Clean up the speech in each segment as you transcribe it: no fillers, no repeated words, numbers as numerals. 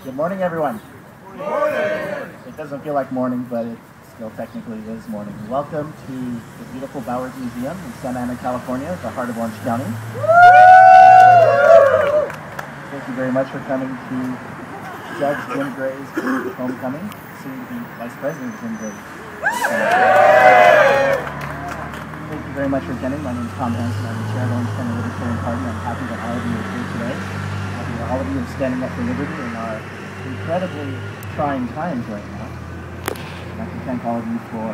Good morning, everyone. Good morning. It doesn't feel like morning, but it still technically is morning. Welcome to the beautiful Bowers Museum in Santa Ana, California, the heart of Orange County. Thank you very much for coming to Judge Jim Gray's homecoming, soon to be Vice President Jim Gray. Thank you very much for attending. My name is Tom Hansen. I'm the chair of the Orange County Libertarian Party. I'm happy that all of you are here today. Happy that all of you are standing up for liberty in our incredibly trying times right now. I'd like to thank all of you for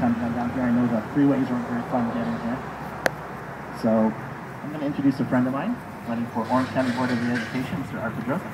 coming down here. I know the freeways weren't very fun getting here. So I'm going to introduce a friend of mine, running for Orange County Board of Education, Mr. Arthur Joseph.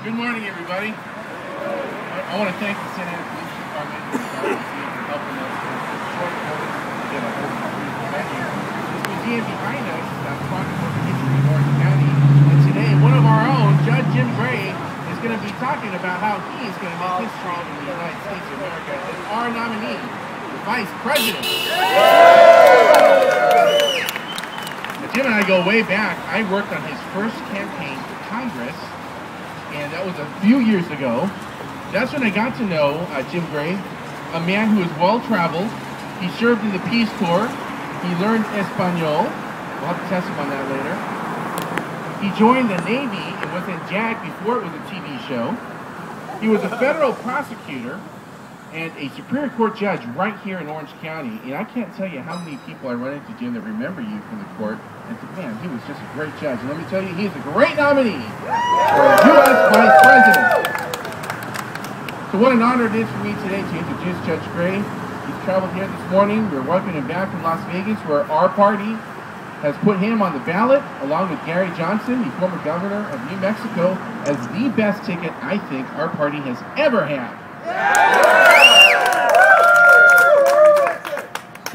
Good morning, everybody. I want to thank the Santa Ana Police Department for helping us with this short notice to get a whole beautiful venue. This museum behind us chronicles the history of Orange County, and today one of our own, Judge Jim Gray, is going to be talking about how he is going to make history in the United States of America as our nominee for Vice President. Now, Jim and I go way back. I worked on his first campaign for Congress, and that was a few years ago. That's when I got to know Jim Gray, a man who is well-traveled. He served in the Peace Corps. He learned Espanol. We'll have to test him on that later. He joined the Navy and was in JAG before it was a TV show. He was a federal prosecutor and a Superior Court judge right here in Orange County. And I can't tell you how many people I run into, Jim, that remember you from the court and think, man, he was just a great judge. And let me tell you, he's a great nominee for U.S. Vice President. So what an honor it is for me today to introduce Judge Gray. He's traveled here this morning. We're welcoming him back from Las Vegas, where our party has put him on the ballot, along with Gary Johnson, the former governor of New Mexico, as the best ticket I think our party has ever had.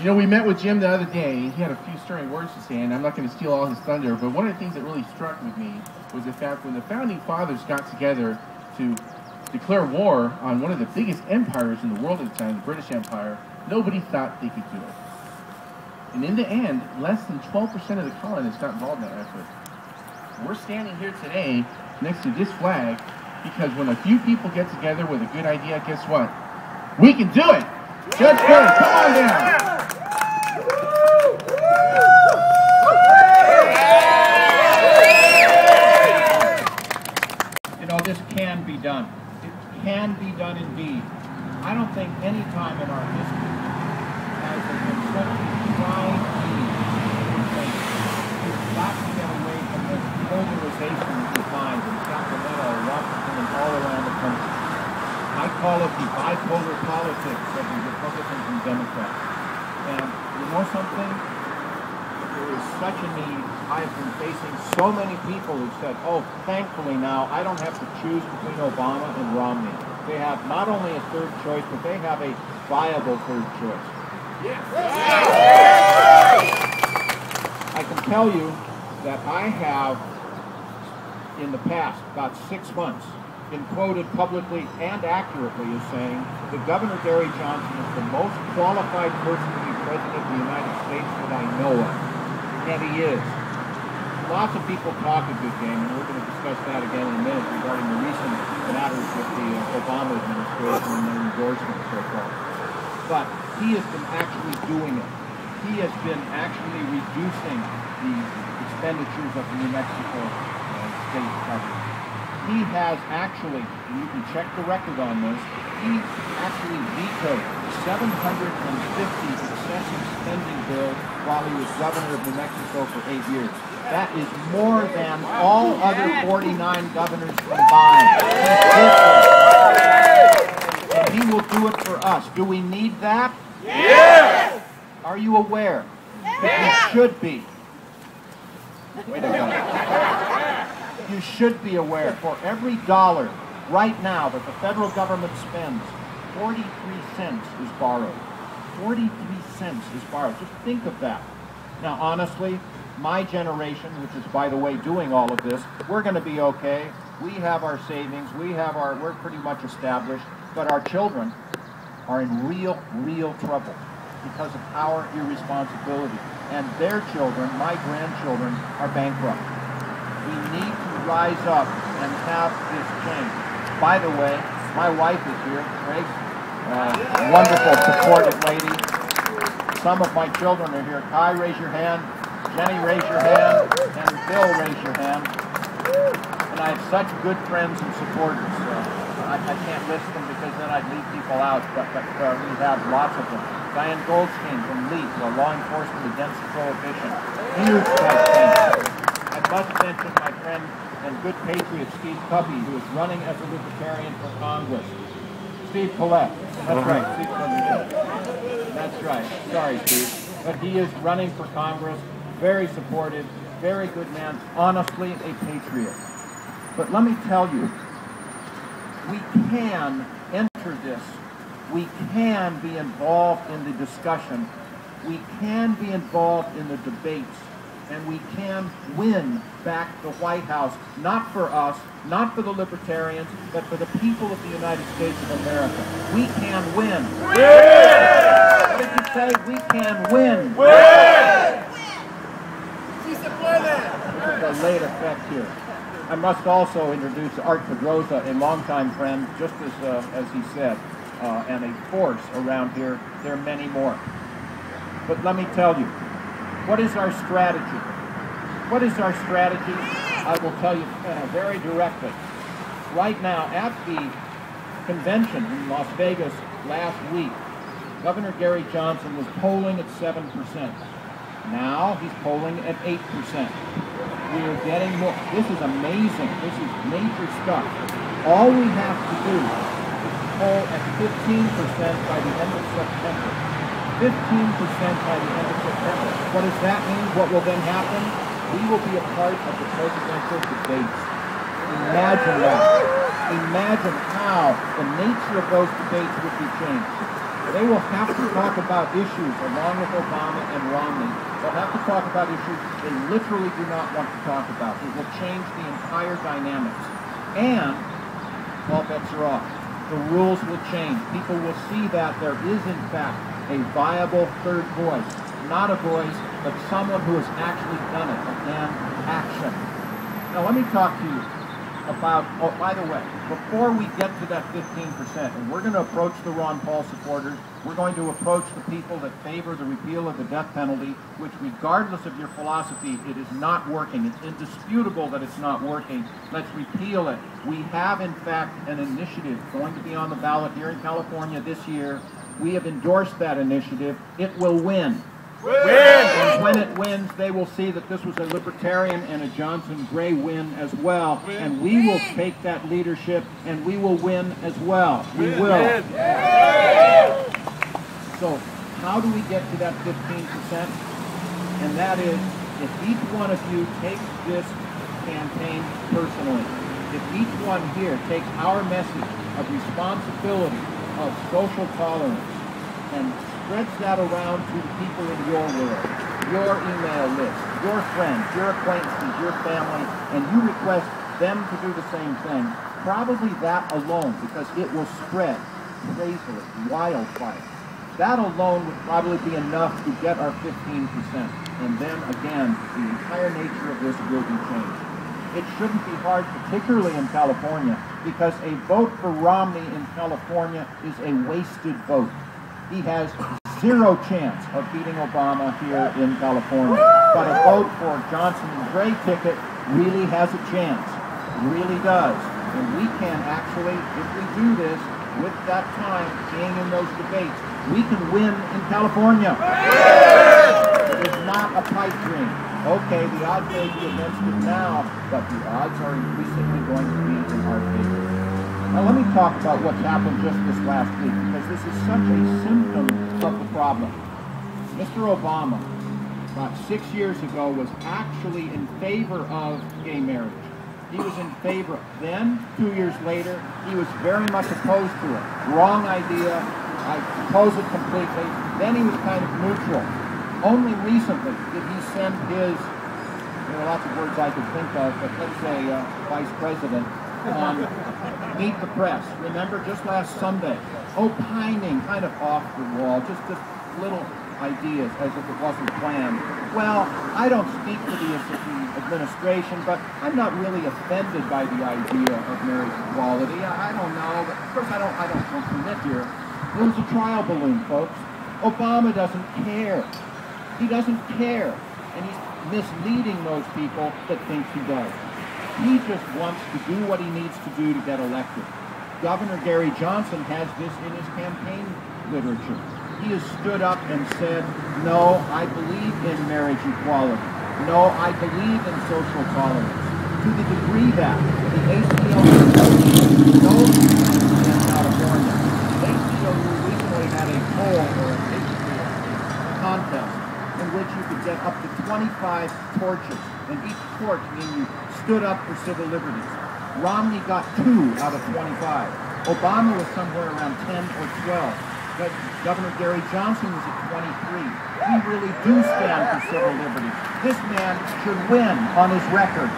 You know, we met with Jim the other day. He had a few stirring words to say, and I'm not going to steal all his thunder, but one of the things that really struck with me was the fact when the Founding Fathers got together to declare war on one of the biggest empires in the world at the time, the British Empire, nobody thought they could do it. And in the end, less than 12% of the colonists got involved in that effort. We're standing here today next to this flag because when a few people get together with a good idea, guess what? We can do it! Judge Gray, come on down! You know, this can be done. Can be done indeed. I don't think any time in our history has there been such a trying need to say we've got to get away from this polarization that we find in Sacramento, Washington, and all around the country. I call it the bipolar politics of the Republicans and Democrats. And you know something? There is such a need. I've been facing so many people who said, oh, thankfully now I don't have to choose between Obama and Romney. They have not only a third choice, but they have a viable third choice. Yes. I can tell you that I have, in the past, about 6 months, been quoted publicly and accurately as saying that Governor Gary Johnson is the most qualified person to be President of the United States that I know of. And he is. Lots of people talk a good game, and we're going to discuss that again in a minute regarding the recent matters with the Obama administration and their endorsement so far. But he has been actually doing it. He has been actually reducing the expenditures of the New Mexico state government. He has actually, and you can check the record on this, he actually vetoed 750 excessive spending bills while he was governor of New Mexico for 8 years. That is more than all other 49 governors combined. And he will do it for us. Do we need that? Yes! Are you aware? Yes. You should be. Wait a minute. You should be aware. For every dollar right now that the federal government spends, 43 cents is borrowed. 43 cents is borrowed. Just think of that. Now, honestly, my generation, which is, by the way, doing all of this, we're going to be okay. We have our savings. We're pretty much established. But our children are in real trouble because of our irresponsibility. and their children, my grandchildren, are bankrupt. We need to rise up and have this change. By the way, my wife is here, Grace, wonderful, supportive lady. Some of my children are here. Kai, raise your hand. Jenny, raise your hand. And Bill, raise your hand. And I have such good friends and supporters. I can't list them because then I'd leave people out, but we have lots of them. Diane Goldstein from LEAP, Law Enforcement Against Prohibition. Huge campaign. I must mention my friend and good patriot, Steve Cubby, who is running as a Libertarian for Congress. Steve Collette. That's right. Steve Collette. That's right. Sorry, Steve. But he is running for Congress. Very supportive. Very good man. Honestly, a patriot. But let me tell you, we can enter this. We can be involved in the discussion. We can be involved in the debates. And we can win back the White House, not for us, not for the Libertarians, but for the people of the United States of America. We can win. Win! What did you say? We can win. Win! The late effect here. I must also introduce Art Pedrosa, a longtime friend, just as he said, and a force around here. There are many more. But let me tell you, what is our strategy? What is our strategy? I will tell you very directly. Right now, at the convention in Las Vegas last week, Governor Gary Johnson was polling at 7%. Now he's polling at 8%. We are getting more. This is amazing. This is major stuff. All we have to do is poll at 15% by the end of September. 15% by the end of September. What does that mean? What will then happen? We will be a part of the presidential debates. Imagine that. Imagine how the nature of those debates would be changed. They will have to talk about issues along with Obama and Romney. They'll have to talk about issues they literally do not want to talk about. It will change the entire dynamics. And all bets are off. The rules will change. People will see that there is, in fact, a viable third voice. Not a voice, but someone who has actually done it. Again, action. Now let me talk to you about, oh, by the way, before we get to that 15%, and we're going to approach the Ron Paul supporters, we're going to approach the people that favor the repeal of the death penalty, which regardless of your philosophy, it is not working. It's indisputable that it's not working. Let's repeal it. We have, in fact, an initiative going to be on the ballot here in California this year. We have endorsed that initiative. It will win. Win! And when it wins, they will see that this was a Libertarian and a Johnson-Gray win as well. Win. And we will take that leadership, and we will win as well. We will. Win. So how do we get to that 15%? And that is, if each one of you takes this campaign personally, if each one here takes our message of responsibility, of social tolerance, and spreads that around to the people in your world, your email list, your friends, your acquaintances, your family, and you request them to do the same thing, probably that alone, because it will spread crazily, wildfire. That alone would probably be enough to get our 15%. And then, again, the entire nature of this will be changed. It shouldn't be hard, particularly in California, because a vote for Romney in California is a wasted vote. He has zero chance of beating Obama here in California. But a vote for Johnson and Gray ticket really has a chance. Really does. And we can actually, if we do this, with that time being in those debates, we can win in California. It is not a pipe dream. Okay, the odds may be against it now, but the odds are increasingly going to be in our favor. Now let me talk about what's happened just this last week, because this is such a symptom of the problem. Mr. Obama, about 6 years ago, was actually in favor of gay marriage. He was in favor. Then, 2 years later, he was very much opposed to it. Wrong idea. I oppose it completely. Then he was kind of neutral. Only recently did he send his, there are lots of words I could think of, but let's say vice president, on Meet the Press. Remember, just last Sunday, opining, kind of off the wall, just little ideas as if it wasn't planned. Well, I don't speak for the administration, but I'm not really offended by the idea of marriage equality. I don't know, but of course I don't commit here. It was a trial balloon, folks. Obama doesn't care. He doesn't care. And he's misleading those people that think he does. He just wants to do what he needs to do to get elected. Governor Gary Johnson has this in his campaign literature. He has stood up and said, no, I believe in marriage equality. No, I believe in social tolerance. To the degree that the ACLU knows in California, the ACLU recently had a poll or a contest in which you could get up to 25 torches, and each torch meaning you stood up for civil liberties. Romney got 2 out of 25. Obama was somewhere around 10 or 12. But Governor Gary Johnson was at 23. We really do stand for civil liberties. This man should win on his record.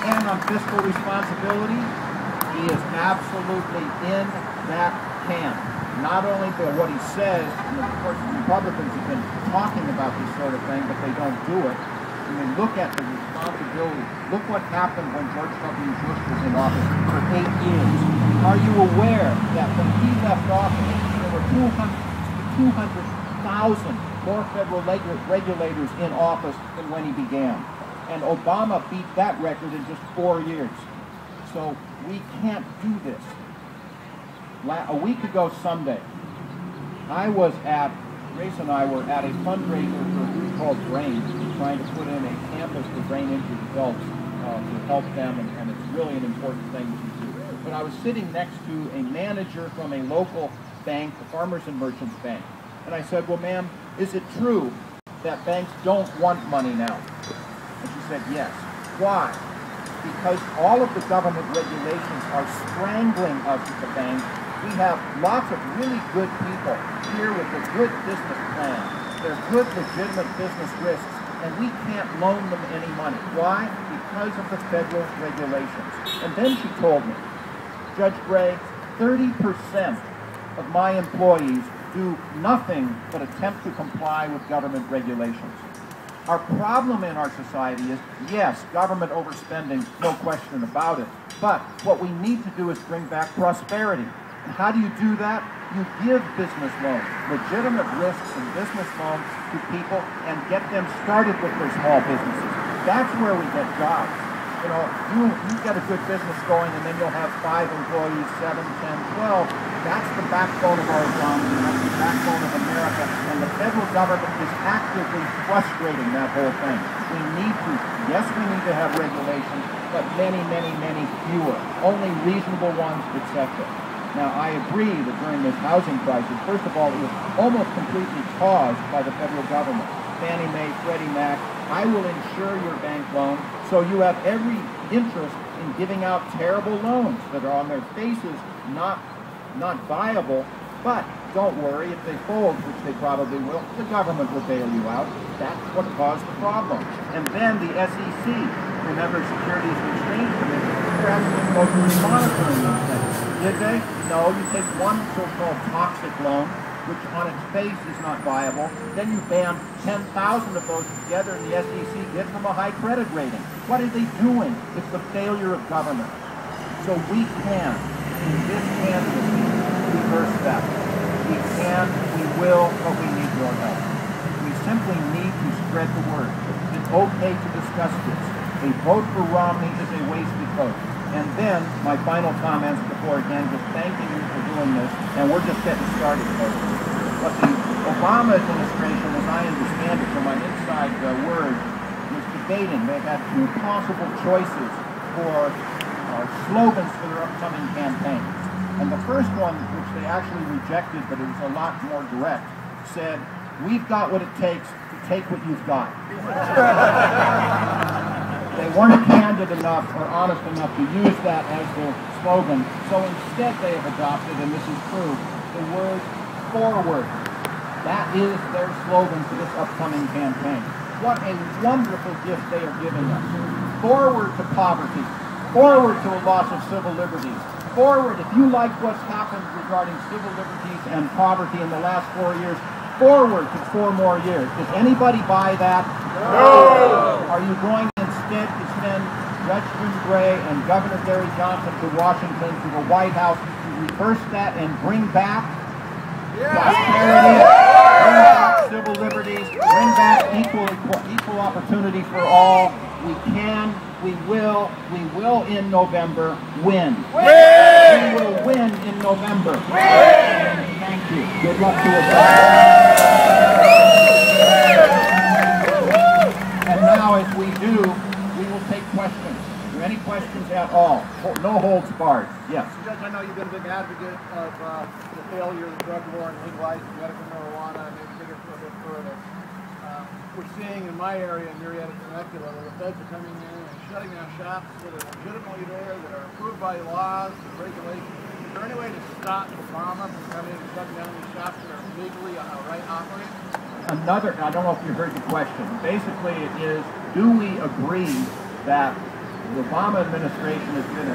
And on fiscal responsibility, he is absolutely in that camp. Not only for what he says, and of course Republicans have been talking about this sort of thing, but they don't do it. I mean, look at the responsibility. Look what happened when George W. Bush was in office for 8 years. Are you aware that when he left office, there were 200,000 more federal regulators in office than when he began? And Obama beat that record in just 4 years. So we can't do this. A week ago Sunday, Grace and I were at a fundraiser for a group called Brain, trying to put in a campus for brain injured adults to help them, and it's really an important thing to do. But I was sitting next to a manager from a local bank, the Farmers and Merchants Bank, and I said, well, ma'am, is it true that banks don't want money now? And she said, yes. Why? Because all of the government regulations are strangling us at the bank. We have lots of really good people here with a good business plan. They're good, legitimate business risks, and we can't loan them any money. Why? Because of the federal regulations. And then she told me, Judge Gray, 30% of my employees do nothing but attempt to comply with government regulations. Our problem in our society is, yes, government overspending, no question about it, but what we need to do is bring back prosperity. And how do you do that? You give business loans, legitimate risks and business loans to people and get them started with their small businesses. That's where we get jobs. You know, you get a good business going and then you'll have 5 employees, 7, 10, 12. That's the backbone of our economy. That's the backbone of America. And the federal government is actively frustrating that whole thing. We need to, yes, we need to have regulations, but many, many, many fewer. Only reasonable ones, etc. Now, I agree that during this housing crisis, first of all, it was almost completely caused by the federal government. Fannie Mae, Freddie Mac, I will insure your bank loan, so you have every interest in giving out terrible loans that are on their faces not viable, but don't worry, if they fold, which they probably will, the government will bail you out. That's what caused the problem. And then the SEC, remember Securities and Exchange Commission, they're actually supposed to be monitoring these things. Did they? No, you take one so-called toxic loan, which on its face is not viable, then you ban 10,000 of those together and the SEC gives them a high credit rating. What are they doing? It's the failure of government. So we can, in this candidacy, reverse that. We can, we will, but we need your help. We simply need to spread the word. It's okay to discuss this. A vote for Romney is a wasted vote. And then, my final comments before, again, just thanking you for doing this, and we're just getting started, folks. But the Obama administration, as I understand it from my inside word, was debating. They had 2 possible choices for slogans for their upcoming campaign. And the first one, which they actually rejected, but it was a lot more direct, said, "We've got what it takes to take what you've got." They weren't candid enough or honest enough to use that as their slogan, so instead they have adopted, and this is true, the word forward. That is their slogan for this upcoming campaign. What a wonderful gift they are giving us. Forward to poverty. Forward to a loss of civil liberties. Forward, if you like what's happened regarding civil liberties and poverty in the last 4 years, forward to 4 more years. Does anybody buy that? No! Are you going instead to send Judge Jim Gray and Governor Gary Johnson to Washington, to the White House, to reverse that and bring back prosperity, bring back civil liberties, bring back equal opportunity for all? We can, we will in November win. We will win in November. Thank you. Good luck to us all. And now as we do, we will take questions. Are there any questions at all? No holds barred. Yes. Judge, I know you've been a big advocate of the failure of the drug war and legalizing medical marijuana, and maybe take it a bit further. We're seeing in my area, in Murrieta, Temecula, where the feds are coming in and shutting down shops that are legitimately there, that are approved by laws and regulations. Is there any way to stop Obama from coming in and shutting down these shops that are legally operating? I don't know if you heard the question. Basically it is, do we agree that the Obama administration has been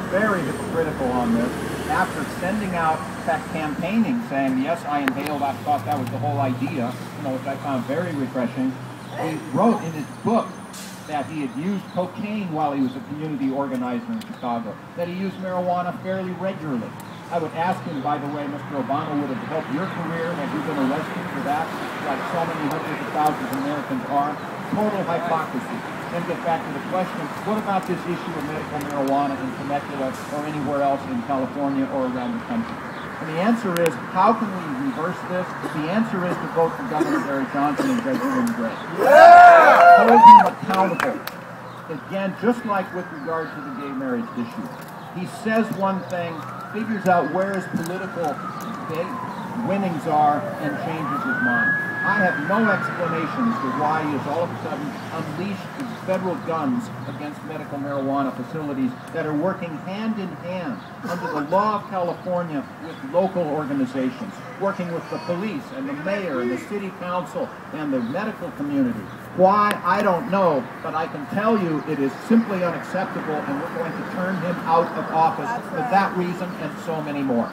very hypocritical on this after sending out, in fact, campaigning, saying, yes, I inhaled, I thought that was the whole idea, which I found very refreshing. He wrote in his book that he had used cocaine while he was a community organizer in Chicago, that he used marijuana fairly regularly. I would ask him, by the way, Mr. Obama, would have helped your career? Have you been arrested for that, like so many hundreds of thousands of Americans are? Total hypocrisy. Then get back to the question, what about this issue of medical marijuana in Temecula or anywhere else in California or around the country? And the answer is, how can we reverse this? The answer is to vote for Governor Gary Johnson and Judge Jim Gray. Hold him accountable. Again, just like with regard to the gay marriage issue. He says one thing, figures out where his political winnings are, and changes his mind. I have no explanation as to why he has all of a sudden unleashed the federal guns against medical marijuana facilities that are working hand in hand under the law of California with local organizations, working with the police and the mayor and the city council and the medical community. Why? I don't know, but I can tell you it is simply unacceptable, and we're going to turn him out of office for that reason and so many more.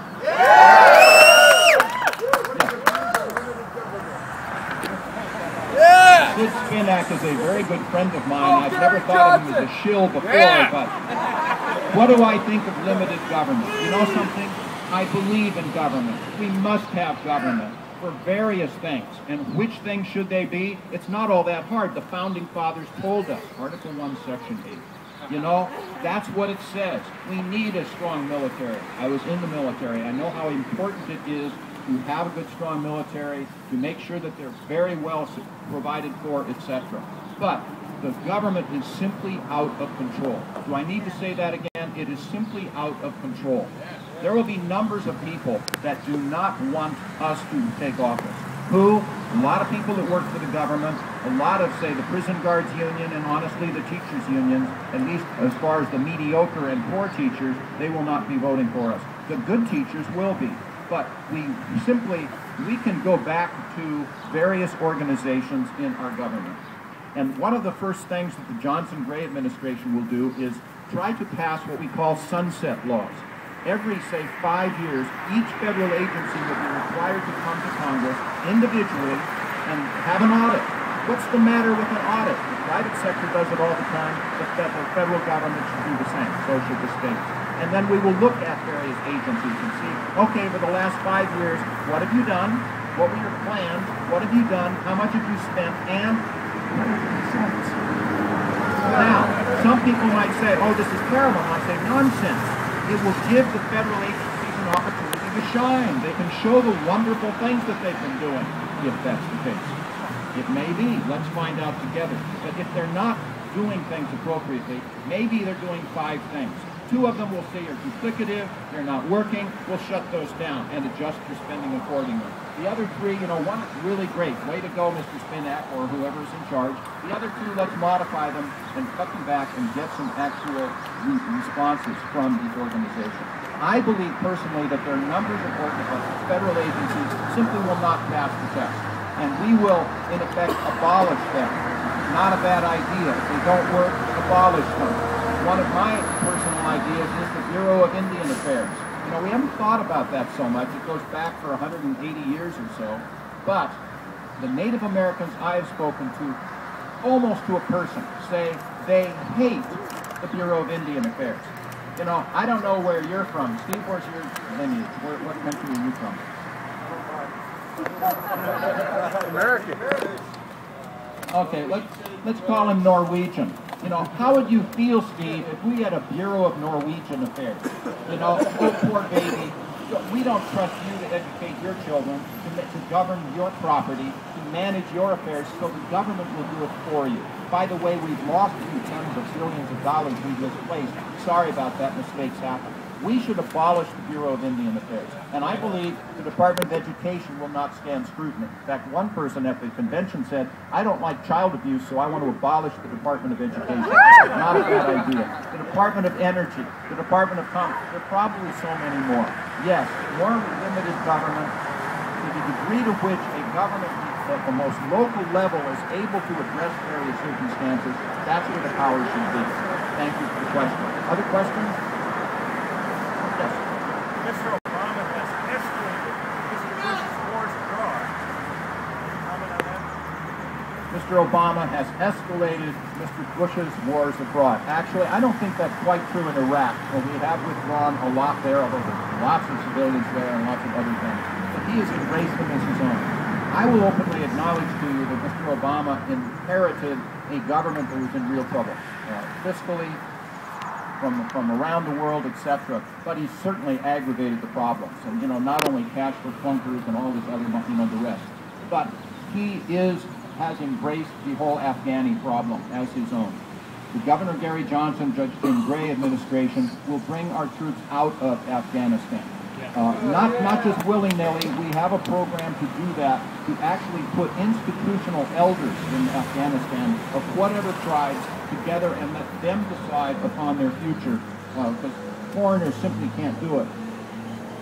Sid Spinak is a very good friend of mine. I've never thought of him as a shill before, but what do I think of limited government? You know something? I believe in government. We must have government for various things. And which things should they be? It's not all that hard. The Founding Fathers told us, Article 1, Section 8. You know, that's what it says. We need a strong military. I was in the military. I know how important it is to have a good, strong military, to make sure that they're very well provided for, etc. But the government is simply out of control. Do I need to say that again? It is simply out of control. There will be numbers of people that do not want us to take office. A lot of people that work for the government, a lot of, say, the prison guards union, and honestly the teachers unions, at least as far as the mediocre and poor teachers, they will not be voting for us. The good teachers will be. But we can go back to various organizations in our government. And one of the first things that the Johnson-Gray administration will do is try to pass what we call sunset laws. Every, say, 5 years, each federal agency will be required to come to Congress individually and have an audit. What's the matter with an audit? The private sector does it all the time. The federal government should do the same. So should the states. And then we will look at various agencies and see, okay, for the last 5 years, what have you done? What were your plans? What have you done? How much have you spent? And now, some people might say, oh, this is terrible. And I say, nonsense. It will give the federal agencies an opportunity to shine. They can show the wonderful things that they've been doing, if that's the case. It may be. Let's find out together. But if they're not doing things appropriately, maybe they're doing 5 things. 2 of them we'll say are duplicative, they're not working, we'll shut those down and adjust your spending accordingly. The other 3, one is really great. Way to go, Mr. Spinak, or whoever's in charge. The other 2, let's modify them and cut them back and get some actual responses from these organizations. I believe personally that there are numbers of federal agencies simply will not pass the test. And we will, in effect, abolish them. Not a bad idea. If they don't work, abolish them. One of my personal ideas is the Bureau of Indian Affairs. We haven't thought about that so much. It goes back for 180 years or so. But the Native Americans I have spoken to, almost to a person, say they hate the Bureau of Indian Affairs. You know, I don't know where you're from. Steve, where's your lineage? What country are you from? American. Okay, let's call him Norwegian. You know, how would you feel, Steve, if we had a Bureau of Norwegian Affairs? You know, oh, poor baby, we don't trust you to educate your children, to govern your property, to manage your affairs, so the government will do it for you. By the way, we've lost a few tens of billions of dollars we've misplaced. Sorry about that, mistakes happen. We should abolish the Bureau of Indian Affairs. And I believe the Department of Education will not stand scrutiny. In fact, one person at the convention said, I don't like child abuse, so I want to abolish the Department of Education. Not a bad idea. The Department of Energy, the Department of Commerce, there are probably so many more. Yes, more limited government, to the degree to which a government at the most local level is able to address various circumstances, that's where the power should be. Thank you for the question. Other questions? Yes. Mr. Obama has escalated Mr. Bush's wars abroad. Comment on that? Mr. Obama has escalated Mr. Bush's wars abroad. Actually, I don't think that's quite true in Iraq, where we have withdrawn a lot there, although there's lots of civilians there and lots of other things. But he has embraced them as his own. I will openly acknowledge to you that Mr. Obama inherited a government that was in real trouble, fiscally, from around the world, etc. But he certainly aggravated the problems, and not only cash for clunkers and all this other, the rest. But he has embraced the whole Afghani problem as his own. The Governor Gary Johnson, Judge Jim Gray administration will bring our troops out of Afghanistan. Not just willy-nilly. We have a program to do that, to actually put institutional elders in Afghanistan of whatever tribes together and let them decide upon their future, because foreigners simply can't do it.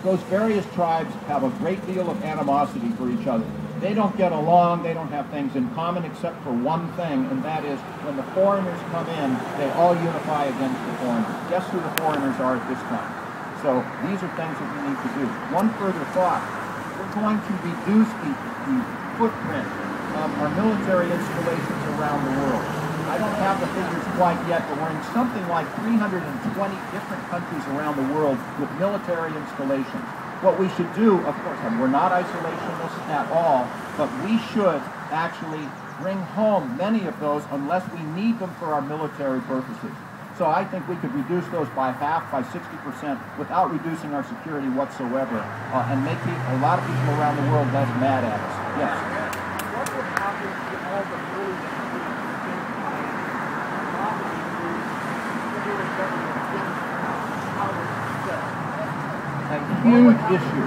Those various tribes have a great deal of animosity for each other. They don't get along, they don't have things in common except for one thing, and that is when the foreigners come in, they all unify against the foreigners. Guess who the foreigners are at this time? So these are things that we need to do. One further thought, we're going to reduce the footprint of our military installations around the world. I don't have the figures quite yet, but we're in something like 320 different countries around the world with military installations. What we should do, of course, and we're not isolationists at all, but we should actually bring home many of those unless we need them for our military purposes. So I think we could reduce those by half, by 60%, without reducing our security whatsoever, and make a lot of people around the world less mad at us. Yes? What would happen to all the really a huge issue.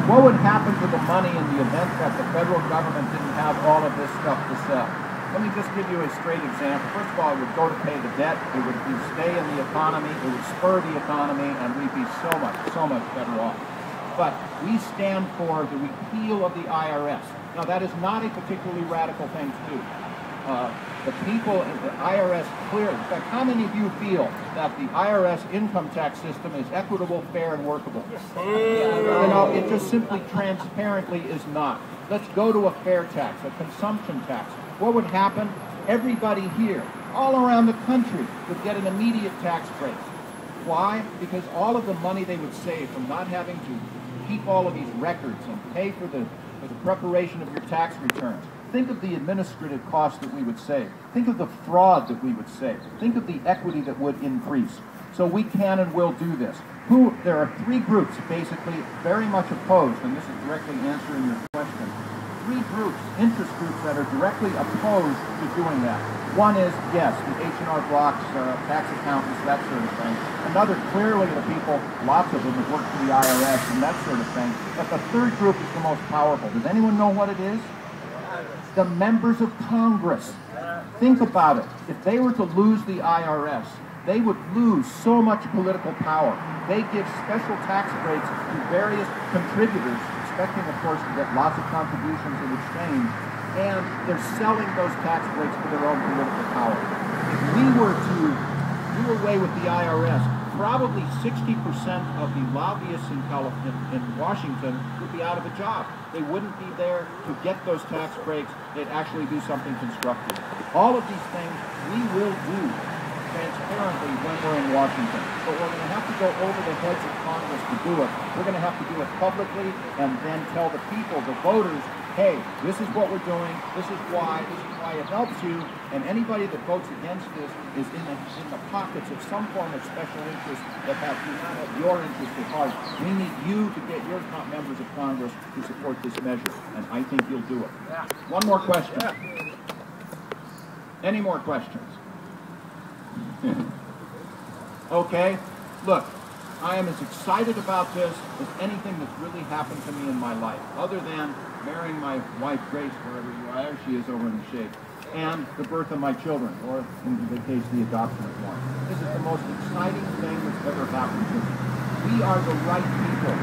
What would happen to the money in the event that the federal government didn't have all of this stuff to sell? Let me just give you a straight example. First of all, it would go to pay the debt, it would stay in the economy, it would spur the economy, and we'd be so much better off. But we stand for the repeal of the IRS. Now, that is not a particularly radical thing to do. The people in the IRS clearly, in fact, how many of you feel that the IRS income tax system is equitable, fair, and workable? It just simply transparently is not. Let's go to a fair tax, a consumption tax. What would happen? Everybody here, all around the country, would get an immediate tax break. Why? Because all of the money they would save from not having to keep all of these records and pay for the preparation of your tax returns. Think of the administrative costs that we would save. Think of the fraud that we would save. Think of the equity that would increase. So we can and will do this. There are three groups basically very much opposed, and this is directly answering your question. Three groups, interest groups that are directly opposed to doing that. One is, yes, the H&R Blocks, tax accountants, that sort of thing. Another, clearly the people, lots of them have worked for the IRS and that sort of thing. But the third group is the most powerful. Does anyone know what it is? The members of Congress. Think about it. If they were to lose the IRS, they would lose so much political power. They give special tax breaks to various contributors, expecting, of course, to get lots of contributions in exchange, and they're selling those tax breaks for their own political power. If we were to do away with the IRS, probably 60% of the lobbyists in Washington would be out of a job. They wouldn't be there to get those tax breaks. They'd actually do something constructive. All of these things we will do transparently when we're in Washington. But we're going to have to go over the heads of Congress to do it. We're going to have to do it publicly and then tell the people, the voters, hey, this is what we're doing, this is why it helps you, and anybody that votes against this is in the pockets of some form of special interest that do not have your interest at heart. We need you to get your members of Congress to support this measure, and I think you'll do it. One more question. Any more questions? Okay, look, I am as excited about this as anything that's really happened to me in my life, other than marrying my wife Grace, wherever you are, there she is over in the shade, and the birth of my children, or in the case, the adoption of one. This is the most exciting thing that's ever happened to me. We are the right people.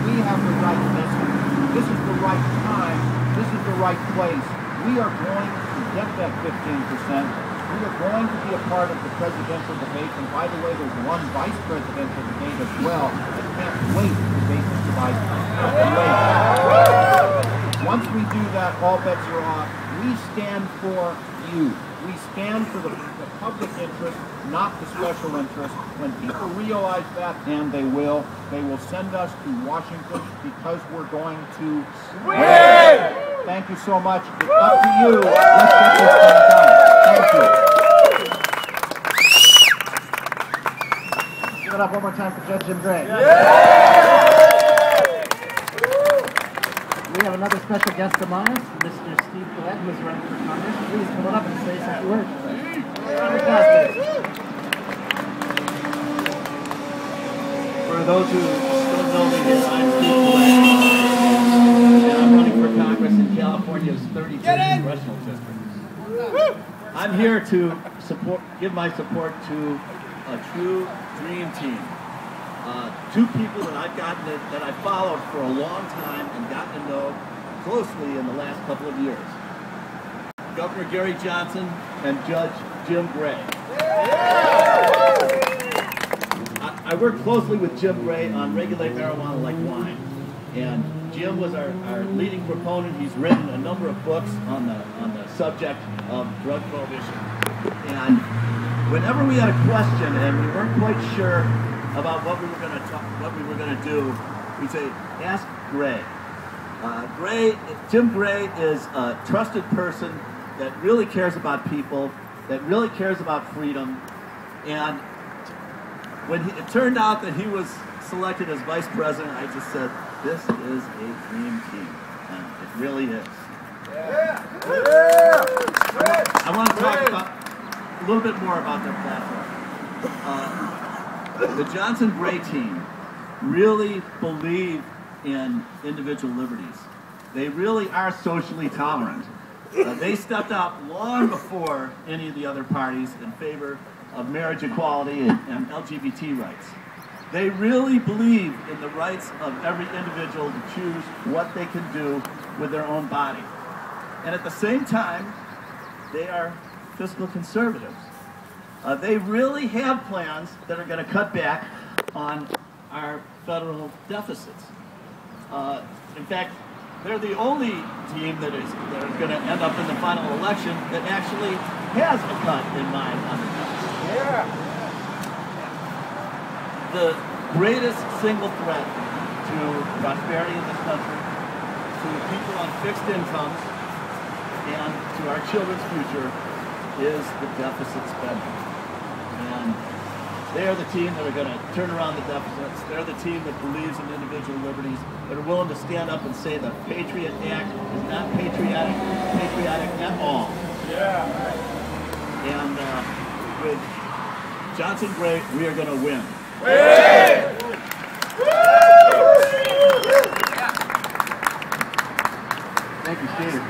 We have the right message. This is the right time. This is the right place. We are going to get that 15%. We are going to be a part of the presidential debate, and by the way, there's one vice presidential debate as well. I can't wait to debate Mr. Biden. Once we do that, all bets are off. We stand for you. We stand for the public interest, not the special interest. When people realize that, and they will send us to Washington because we're going to win! Thank you so much. It's up to you. Let's get this thing done. Thank you. Give it up one more time for Judge Jim Gray. We have another special guest among us, Mr. Steve Collette, who is running for Congress. Please come on up and say some words. For those who don't know me yet, I'm Steve Collette, and I'm running for Congress in California's 33rd Congressional District. I'm here to give my support to a true dream team. Two people that I've followed for a long time and gotten to know closely in the last couple of years. Governor Gary Johnson and Judge Jim Gray. I worked closely with Jim Gray on Regulate Marijuana Like Wine. And Jim was our leading proponent. He's written a number of books on the subject of drug prohibition. And whenever we had a question and we weren't quite sure about what we were going to do, we'd say, ask Gray. Jim Gray is a trusted person that really cares about people, that really cares about freedom. And when it turned out that he was selected as vice president, I just said, this is a dream team, and it really is. I want to talk about a little bit more about their platform. The Johnson-Gray team really believe in individual liberties. They really are socially tolerant. They stepped out long before any of the other parties in favor of marriage equality and LGBT rights. They really believe in the rights of every individual to choose what they can do with their own body. And at the same time, they are fiscal conservatives. They really have plans that are going to cut back on our federal deficits. In fact, they're the only team that is going to end up in the final election that actually has a cut in mind on the deficit. The greatest single threat to prosperity in this country, to people on fixed incomes, and to our children's future is the deficit spending. And they are the team that are going to turn around the deficits. They're the team that believes in individual liberties, that are willing to stand up and say the Patriot Act is not patriotic at all. And with Johnson-Gray, we are going to win. Thank you, Steve.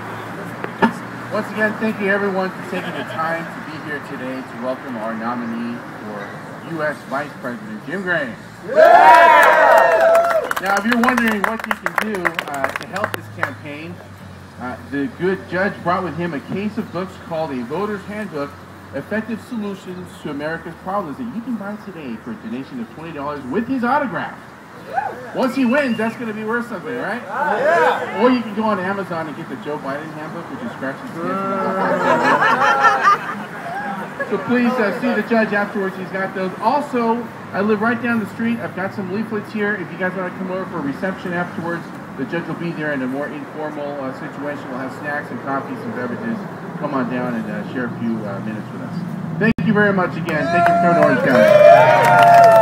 Once again, thank you everyone for taking the time to be here today to welcome our nominee for U.S. Vice President, Jim Gray. Now, if you're wondering what you can do to help this campaign, the good judge brought with him a case of books called A Voter's Handbook effective solutions to America's problems that you can buy today for a donation of $20 with his autograph. Once he wins, that's going to be worth something, right? Yeah. Or you can go on Amazon and get the Joe Biden handbook, which is scratch and sniff. So please see the judge afterwards. He's got those. Also, I live right down the street. I've got some leaflets here. If you guys want to come over for a reception afterwards, the judge will be there in a more informal situation. We'll have snacks and coffee, some beverages. Come on down and share a few minutes with us. Thank you very much again. Thank you for coming to Orange County.